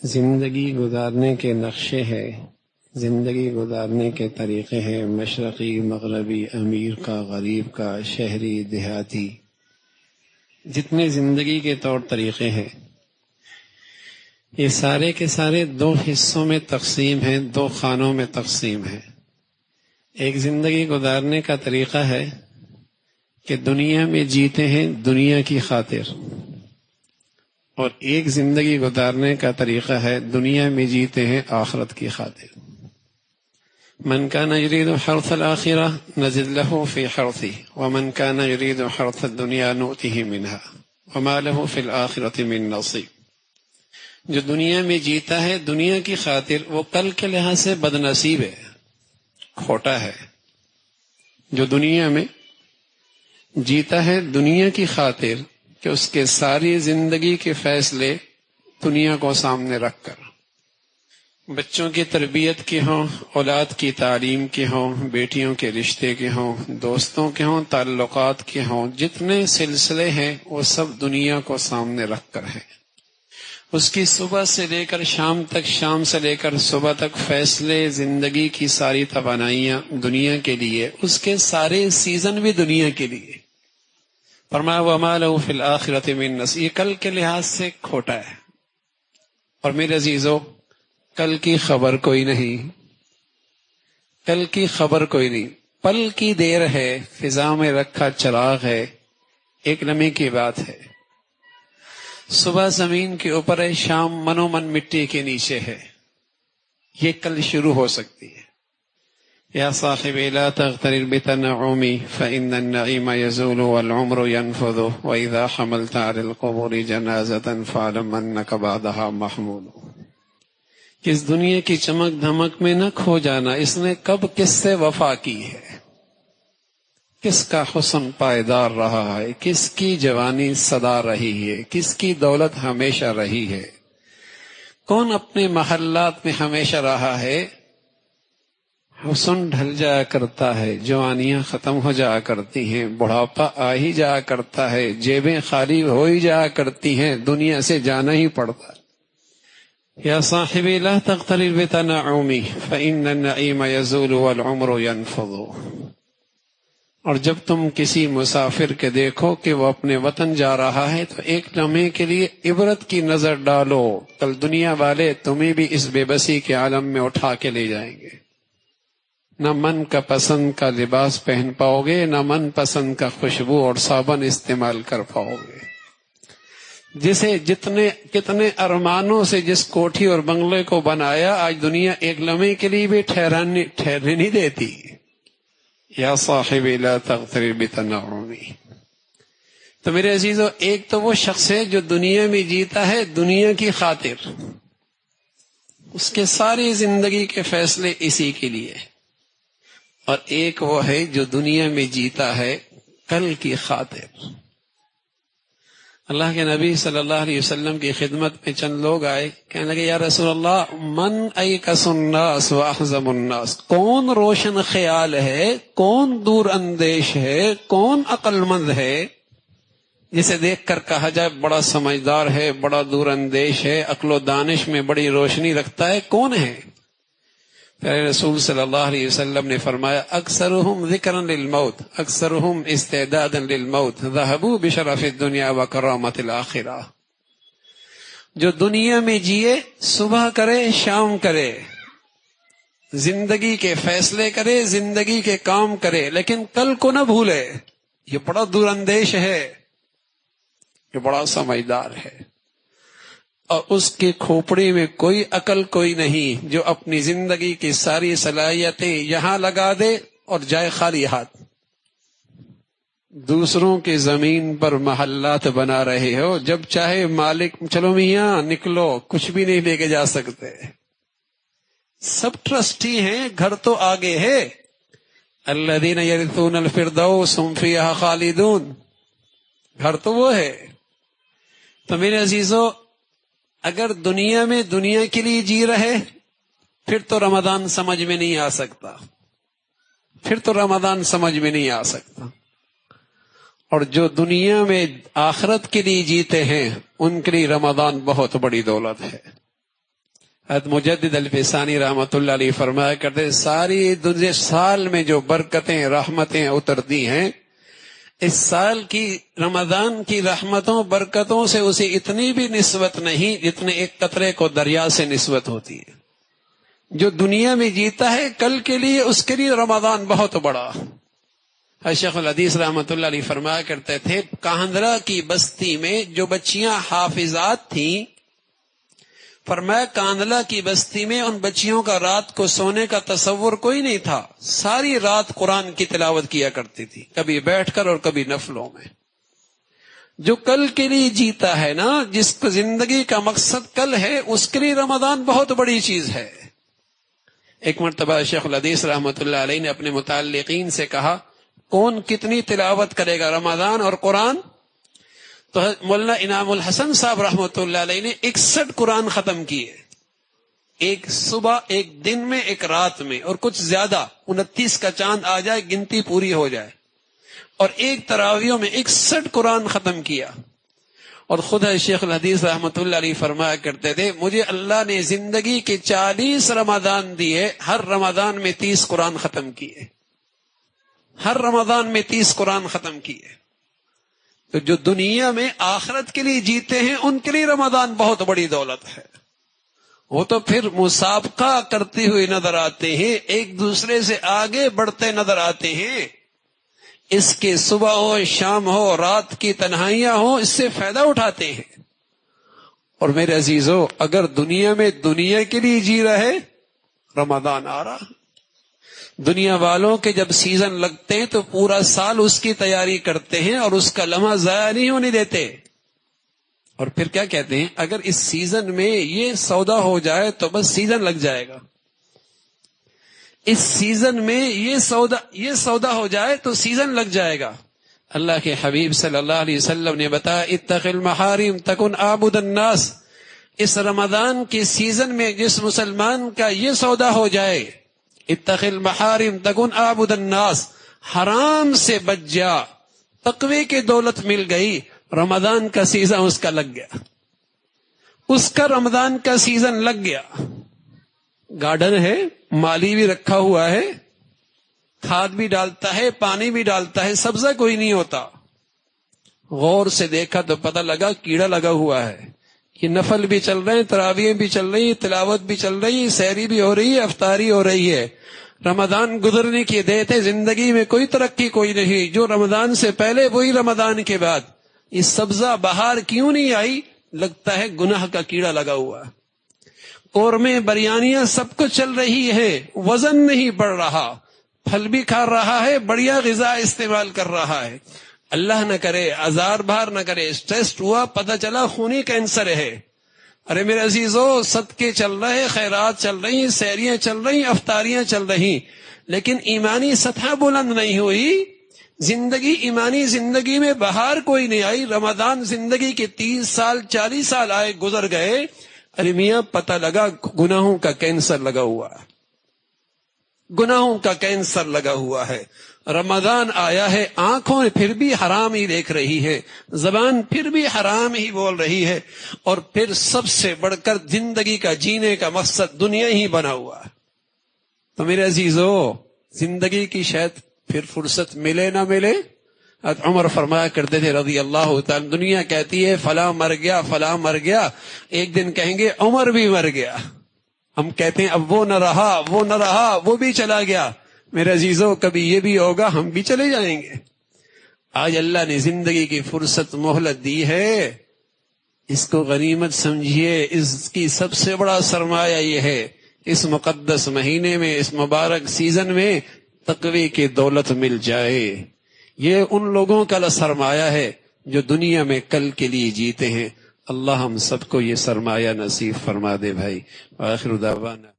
زندگی گزارنے کے نقشے ہیں، زندگی گزارنے کے طریقے ہیں، مشرقی، مغربی، امیر کا، غریب کا، شہری، دیہاتی، جتنے زندگی کے طور طریقے ہیں یہ سارے کے سارے دو حصوں میں تقسیم ہیں، دو خانوں میں تقسیم ہیں۔ ایک زندگی گزارنے کا طریقہ ہے کہ دنیا میں جیتے ہیں دنیا کی خاطر، اور ایک زندگی گزارنے کا طریقہ ہے دنیا میں جیتے ہیں آخرت کی خاطر۔ من كان يريد حرث الآخرة نزد له في حرثه ومن كان يريد حرث الدنيا نؤته منها وما له في الآخرة من نصيب۔ جو دنیا میں جیتا ہے دنیا کی خاطر وہ کل کے لحاظ سے بد نصیب ہے، کھوٹا ہے۔ جو دنیا میں جیتا ہے دنیا کی خاطر کہ اس کے ساری زندگی کے فیصلے دنیا کو سامنے رکھ کر، بچوں کی تربیت کے ہوں، اولاد کی تعلیم کے ہوں، بیٹیوں کے رشتے کے ہوں، دوستوں کے ہوں، تعلقات کے ہوں، جتنے سلسلے ہیں وہ سب دنیا کو سامنے رکھ کر ہیں۔ اس کی صبح سے لے کر شام تک، شام سے لے کر صبح تک فیصلے، زندگی کی ساری توانائیاں دنیا کے لیے، اس کے سارے سیزن بھی دنیا کے لیے۔ فرمایا وَمَا لَهُ فِي الْآخِرَةِ مِن نَصِيبٍ، یہ کل کے لحاظ سے کھوٹا ہے۔ اور میرے عزیزو، کل کی خبر کوئی نہیں، کل کی خبر کوئی نہیں، پل کی دیر ہے، فضا میں رکھا چراغ ہے، ایک لمحے کی بات ہے۔ صبح زمین کے اوپر ہے، شام منو من مٹی کے نیچے ہے، یہ کل شروع ہو سکتی ہے۔ یا صاحبی لا تغترر بتنعمی فإن النعیم یزول والعمر ينفذ وإذا حملت على القبور جنازة فاعلم أنك بعدها محمول۔ اس دنیا کی چمک دھمک میں نہ کھو جانا، اس نے کب کس سے وفا کی ہے، کس کا حسن پائیدار رہا ہے، کس کی جوانی سدا رہی ہے، کس کی دولت ہمیشہ رہی ہے، کون اپنے محلات میں ہمیشہ رہا ہے۔ حسن ڈھل جایا کرتا ہے، جوانیاں ختم ہو جایا کرتی ہیں، بڑھاپا آ ہی جایا کرتا ہے، جیبیں خالی ہو ہی جایا کرتی ہیں، دنیا سے جانا ہی پڑتا ہے۔ یا صاحبی لا تغترر بتنعمی فإن النعیم یزول والعمر ينفض۔ اور جب تم کسی مسافر کے دیکھو کہ وہ اپنے وطن جا رہا ہے تو ایک لمحے کے لیے عبرت کی نظر ڈالو، کل دنیا والے تمہیں بھی اس بے بسی کے عالم میں اٹھا کے لے جائیں گے۔ نہ من کا پسند کا لباس پہن پاؤ گے، نہ من پسند کا خوشبو اور صابن استعمال کر پاؤ گے۔ جسے کتنے ارمانوں سے جس کوٹھی اور بنگلے کو بنایا، آج دنیا ایک لمحے کے لیے بھی ٹھہرنے نہیں دیتی۔ یا صاحبی لا تغترر بتنعمی۔ تو میرے عزیزو، ایک تو وہ شخص ہے جو دنیا میں جیتا ہے دنیا کی خاطر، اس کے ساری زندگی کے فیصلے اسی کے لیے، اور ایک وہ ہے جو دنیا میں جیتا ہے کل کی خاطر۔ اللہ کے نبی صلی اللہ علیہ وسلم کی خدمت میں چند لوگ آئے، کہنے لگے یا رسول اللہ من ایکس الناس واحزم الناس، کون روشن خیال ہے، کون دور اندیش ہے، کون عقل مند ہے جسے دیکھ کر کہا جائے بڑا سمجھدار ہے، بڑا دور اندیش ہے، عقل و دانش میں بڑی روشنی رکھتا ہے، کون ہے؟ پیارے رسول صلی اللہ علیہ وسلم نے فرمایا اکثرهم ذکرا للموت اکثرهم استعدادا للموت ذهبوا بشرف الدنيا وکرامت الآخرہ۔ جو دنیا میں جیے، صبح کرے شام کرے، زندگی کے فیصلے کرے، زندگی کے کام کرے، لیکن کل کو نہ بھولے۔ یہ بڑا دور اندیش ہے، یہ بڑا سمجھدار ہے، اور اس کی کھوپڑی میں کوئی عقل کوئی نہیں جو اپنی زندگی کی ساری صلاحیتیں یہاں لگا دے اور جائے خالی ہاتھ۔ دوسروں کی زمین پر محلات بنا رہے ہو، جب چاہے مالک چلو میاں نکلو، کچھ بھی نہیں لے کے جا سکتے۔ سب ٹرسٹی ہیں، گھر تو آگے ہے۔ الذین یرثون الفردوس هم فیہا خالدون، گھر تو وہ ہے۔ تو میرے عزیزو، اگر دنیا میں دنیا کے لیے جی رہے پھر تو رمضان سمجھ میں نہیں آ سکتا، پھر تو رمضان سمجھ میں نہیں آ سکتا۔ اور جو دنیا میں آخرت کے لیے جیتے ہیں ان کے لیے رمضان بہت بڑی دولت ہے۔ حضرت مجدد الفسانی رحمۃ اللہ علیہ فرمایا کرتے ساری دنیا سال میں جو برکتیں رحمتیں اترتی ہیں، اس سال کی رمضان کی رحمتوں برکتوں سے اسے اتنی بھی نسبت نہیں جتنے ایک قطرے کو دریا سے نسبت ہوتی ہے۔ جو دنیا میں جیتا ہے کل کے لیے، اس کے لیے رمضان بہت بڑا۔ شیخ الحدیث رحمۃ اللہ علیہ فرمایا کرتے تھے کاندرا کی بستی میں جو بچیاں حافظات تھیں، فرمایا کاندلا کی بستی میں ان بچیوں کا رات کو سونے کا تصور کوئی نہیں تھا، ساری رات قرآن کی تلاوت کیا کرتی تھی، کبھی بیٹھ کر اور کبھی نفلوں میں۔ جو کل کے لیے جیتا ہے نا، جس کو زندگی کا مقصد کل ہے، اس کے لیے رمضان بہت بڑی چیز ہے۔ ایک مرتبہ شیخ الحدیث رحمۃ اللہ علیہ نے اپنے متعلقین سے کہا کون کتنی تلاوت کرے گا رمضان اور قرآن؟ تو مولانا انعام الحسن صاحب رحمۃ اللہ علیہ نے 61 قرآن ختم کیے، ایک صبح، ایک دن میں، ایک رات میں، اور کچھ زیادہ 29 کا چاند آ جائے گنتی پوری ہو جائے، اور ایک تراویحوں میں 61 قرآن ختم کیا۔ اور خود شیخ الحدیث رحمۃ اللہ علیہ فرمایا کرتے تھے مجھے اللہ نے زندگی کے 40 رمضان دیے، ہر رمضان میں 30 قرآن ختم کیے، ہر رمضان میں 30 قرآن ختم کیے۔ تو جو دنیا میں آخرت کے لیے جیتے ہیں ان کے لیے رمضان بہت بڑی دولت ہے۔ وہ تو پھر مسابقہ کرتے ہوئے نظر آتے ہیں، ایک دوسرے سے آگے بڑھتے نظر آتے ہیں۔ اس کے صبح ہو، شام ہو، رات کی تنہائیاں ہو، اس سے فائدہ اٹھاتے ہیں۔ اور میرے عزیزو، اگر دنیا میں دنیا کے لیے جی رہے، رمضان آ رہا۔ دنیا والوں کے جب سیزن لگتے ہیں تو پورا سال اس کی تیاری کرتے ہیں اور اس کا لمحہ ضائع نہیں ہونے دیتے۔ اور پھر کیا کہتے ہیں، اگر اس سیزن میں یہ سودا ہو جائے تو بس سیزن لگ جائے گا، اس سیزن میں یہ سودا ہو جائے تو سیزن لگ جائے گا۔ اللہ کے حبیب صلی اللہ علیہ وسلم نے بتایا اتق المحارم تکن عابد الناس، اس رمضان کے سیزن میں جس مسلمان کا یہ سودا ہو جائے، اتق المحارم تکن عابد الناس، حرام سے بچ جا، تقوی کی دولت مل گئی، رمضان کا سیزن اس کا لگ گیا، اس کا رمضان کا سیزن لگ گیا۔ گارڈن ہے، مالی بھی رکھا ہوا ہے، کھاد بھی ڈالتا ہے، پانی بھی ڈالتا ہے، سبزہ کوئی نہیں ہوتا، غور سے دیکھا تو پتہ لگا کیڑا لگا ہوا ہے۔ یہ نفل بھی چل رہے ہیں، تراویح بھی چل رہی ہے، تلاوت بھی چل رہی ہے، سحری بھی ہو رہی ہے، افطاری ہو رہی ہے۔ رمضان گزرنے کی دیت ہے، زندگی میں کوئی ترقی کوئی نہیں، جو رمضان سے پہلے وہی رمضان کے بعد۔ یہ سبزہ بہار کیوں نہیں آئی؟ لگتا ہے گناہ کا کیڑا لگا ہوا۔ قورمے بریانیاں سب کچھ چل رہی ہے، وزن نہیں بڑھ رہا، پھل بھی کھا رہا ہے، بڑھیا غذا استعمال کر رہا ہے۔ اللہ نہ کرے ازار بھار نہ کرے، ٹیسٹ ہوا پتہ چلا خونی کینسر ہے۔ ارے میرے عزیزو، صدقے چل رہے، خیرات چل رہی، سحریاں چل رہی، افطاریاں چل رہی، لیکن ایمانی سطح بلند نہیں ہوئی، زندگی ایمانی زندگی میں بہار کوئی نہیں آئی۔ رمضان زندگی کے 30 سال 40 سال آئے گزر گئے، ارے میاں پتہ لگا گناہوں کا کینسر لگا ہوا ہے، گناہوں کا کینسر لگا ہوا ہے۔ رمضان آیا ہے، آنکھوں پھر بھی حرام ہی دیکھ رہی ہے، زبان پھر بھی حرام ہی بول رہی ہے، اور پھر سب سے بڑھ کر زندگی کا جینے کا مقصد دنیا ہی بنا ہوا ہے۔ تو میرے عزیزو، زندگی کی شاید پھر فرصت ملے نہ ملے، عمر فرمایا کرتے تھے رضی اللہ تعالی، دنیا کہتی ہے فلاں مر گیا، فلاں مر گیا، ایک دن کہیں گے عمر بھی مر گیا۔ ہم کہتے ہیں اب وہ نہ رہا، وہ نہ رہا، وہ بھی چلا گیا۔ میرے عزیزو، کبھی یہ بھی ہوگا ہم بھی چلے جائیں گے۔ آج اللہ نے زندگی کی فرصت مہلت دی ہے، اس کو غنیمت سمجھیے۔ اس کی سب سے بڑا سرمایہ یہ ہے، اس مقدس مہینے میں، اس مبارک سیزن میں تقوی کی دولت مل جائے۔ یہ ان لوگوں کا سرمایہ ہے جو دنیا میں کل کے لیے جیتے ہیں۔ اللہ ہم سب کو یہ سرمایہ نصیب فرما دے بھائی۔ آخر دعوانا